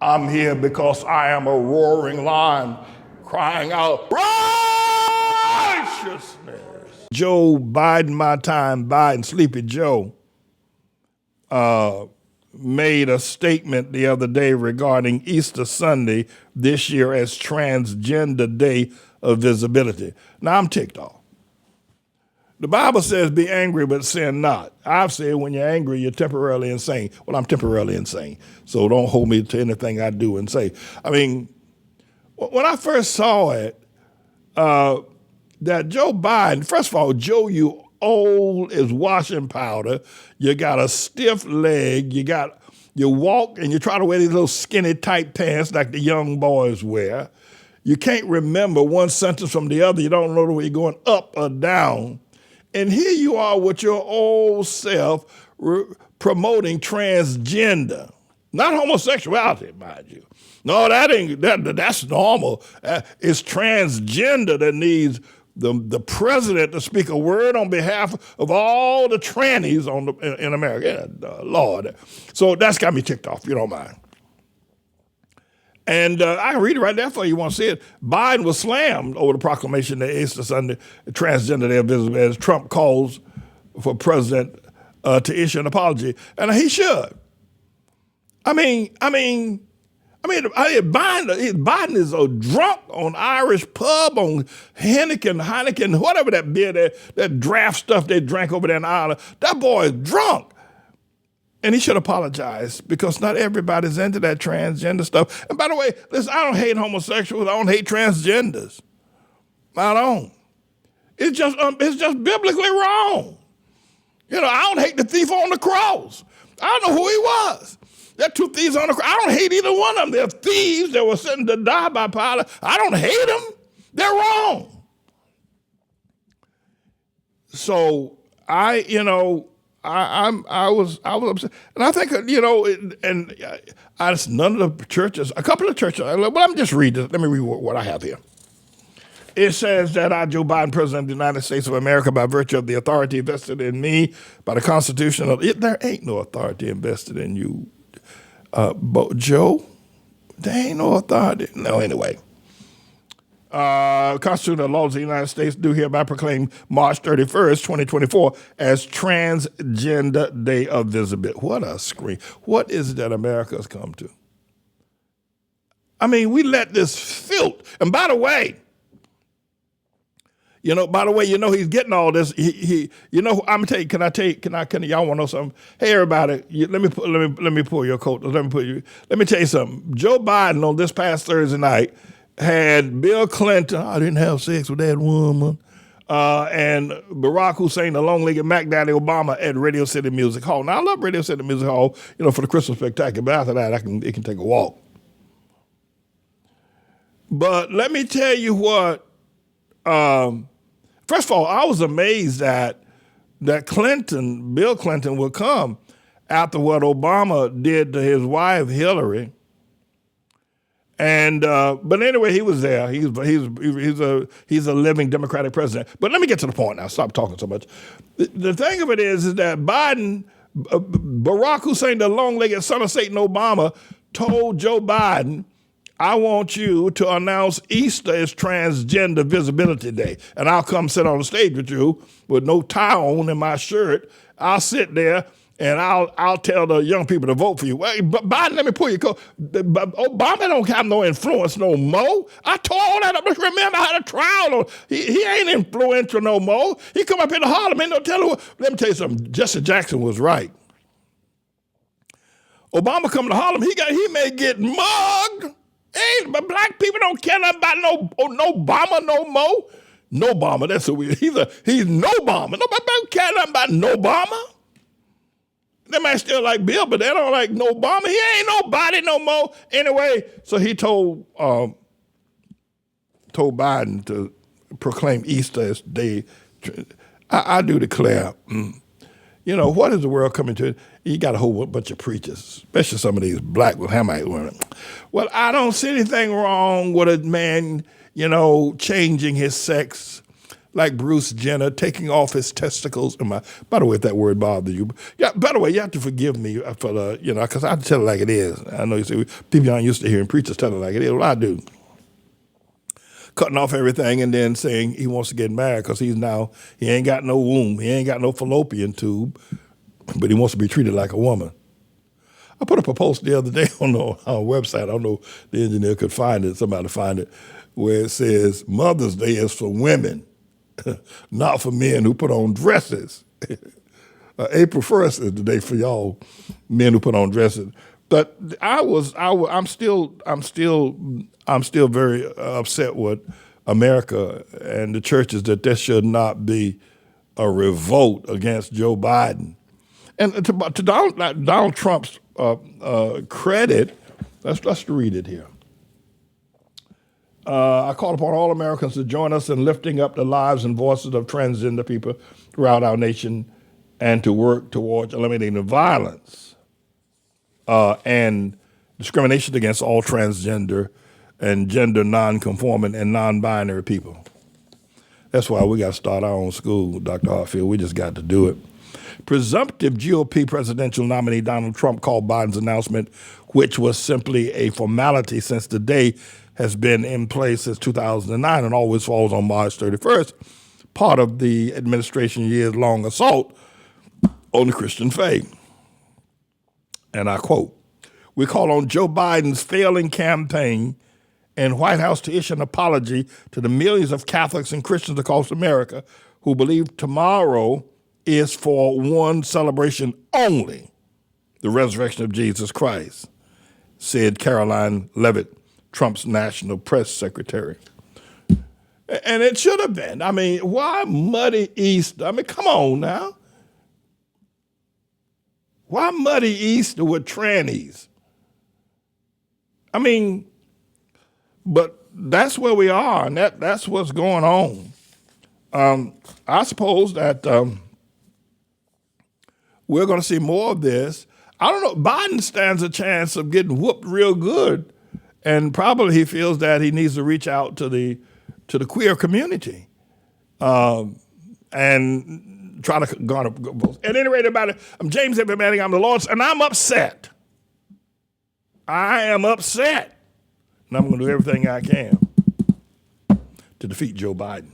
I'm here because I am a roaring lion crying out righteousness. Joe Biden, my time, Biden, Sleepy Joe, made a statement the other day regarding Easter Sunday this year as Transgender Day of Visibility. Now, I'm ticked off. The Bible says be angry but sin not. I've said when you're angry, you're temporarily insane. Well, I'm temporarily insane, so don't hold me to anything I do and say. I mean, when I first saw it, that Joe Biden, first of all, Joe, you old as washing powder. You got a stiff leg. You walk and you try to wear these little skinny tight pants like the young boys wear. You can't remember one sentence from the other. You don't know whether you're going up or down. And here you are with your old self promoting transgender, not homosexuality, mind you. No, that's normal. It's transgender that needs the president to speak a word on behalf of all the trannies in America. Yeah, Lord. So that's got me ticked off, if you don't mind. And I can read it right there for you. You want to see it? Biden was slammed over the proclamation that Easter Sunday, Transgender Day of Visibility, as Trump calls for president to issue an apology, and he should. Biden is a drunk on Irish pub, on Heineken, whatever that beer, that draft stuff they drank over there in Ireland. That boy is drunk. And he should apologize because not everybody's into that transgender stuff. And by the way, listen, I don't hate homosexuals. I don't hate transgenders. I don't. It's just biblically wrong. You know, I don't hate the thief on the cross. I don't know who he was. There are two thieves on the cross. I don't hate either one of them. They're thieves that were sent to die by Pilate. I don't hate them. They're wrong. I was upset, and I think none of the churches, a couple of churches. Well, let me just read this. Let me read what I have here. It says that I, Joe Biden, President of the United States of America, by virtue of the authority vested in me by the Constitution there ain't no authority invested in you, Joe. There ain't no authority. No, anyway. Constitution and laws of the United States do hereby proclaim March 31st, 2024 as Transgender Day of Visibility. What a scream. What is it that America has come to? I mean, we let this filth, and by the way, he's getting all this. I'm gonna tell you. Can y'all want to know something? Hey, everybody, let me pull your coat. Let me tell you something. Joe Biden on this past Thursday night had Bill Clinton, I didn't have sex with that woman, and Barack Hussein, the long-legged Mac Daddy Obama at Radio City Music Hall. Now, I love Radio City Music Hall, for the Christmas spectacular, but after that, it can take a walk. But let me tell you what, first of all, I was amazed that Bill Clinton would come after what Obama did to his wife, Hillary. And but anyway, he was there. He's a living Democratic president. But let me get to the point now. Stop talking so much. The thing of it is that Barack Hussein, the long-legged son of Satan Obama, told Joe Biden, I want you to announce Easter as Transgender Visibility Day, and I'll come sit on the stage with you with no tie on and my shirt. I'll sit there. And I'll tell the young people to vote for you. Well, Biden, let me pull your coat. Obama don't have no influence no more. I told that. Just remember I had a trial on. He ain't influential no more. He come up here to Harlem, ain't no telling. Let me tell you something. Jesse Jackson was right. Obama coming to Harlem, he may get mugged. But black people don't care nothing about no Obama no more. No Obama. That's so weird. He's no Obama. Nobody don't care nothing about no Obama. They might still like Bill, but they don't like no Obama. He ain't nobody no more. Anyway, so he told Biden to proclaim Easter as day. I do declare, what is the world coming to? You got a whole bunch of preachers, especially some of these black with Hamite women. Well, I don't see anything wrong with a man, changing his sex. like Bruce Jenner taking off his testicles. By the way, if that word bothers you, yeah. By the way, you have to forgive me for the, because I tell it like it is. I know you say people aren't used to hearing preachers tell it like it is. Well, I do. Cutting off everything and then saying he wants to get married because he ain't got no womb, he ain't got no fallopian tube, but he wants to be treated like a woman. I put up a post the other day on our website. I don't know if the engineer could find it, somebody find it, where it says Mother's Day is for women, not for men who put on dresses. April 1st is the day for y'all men who put on dresses. But I'm still very upset with America and the churches that there should not be a revolt against Joe Biden. And to Donald Trump's credit, let's read it here. I call upon all Americans to join us in lifting up the lives and voices of transgender people throughout our nation and to work towards eliminating violence and discrimination against all transgender and gender non-conforming and non-binary people. That's why we got to start our own school, Dr. Hartfield. We just got to do it. Presumptive GOP presidential nominee Donald Trump called Biden's announcement, which was simply a formality since the day has been in place since 2009 and always falls on March 31st, part of the administration's years-long assault on the Christian faith. And I quote, "We call on Joe Biden's failing campaign and White House to issue an apology to the millions of Catholics and Christians across America who believe tomorrow is for one celebration only, the resurrection of Jesus Christ," said Caroline Leavitt, Trump's national press secretary. And it should have been. I mean, why muddy Easter? I mean, come on now. Why muddy Easter with trannies? I mean, but that's where we are, and that's what's going on. I suppose that we're going to see more of this. I don't know. Biden stands a chance of getting whooped real good, and probably he feels that he needs to reach out to the queer community and try to garner votes. At any rate, about it, I'm James Everett Manning. I'm the Lord's, and I'm upset. I am upset, and I'm going to do everything I can to defeat Joe Biden.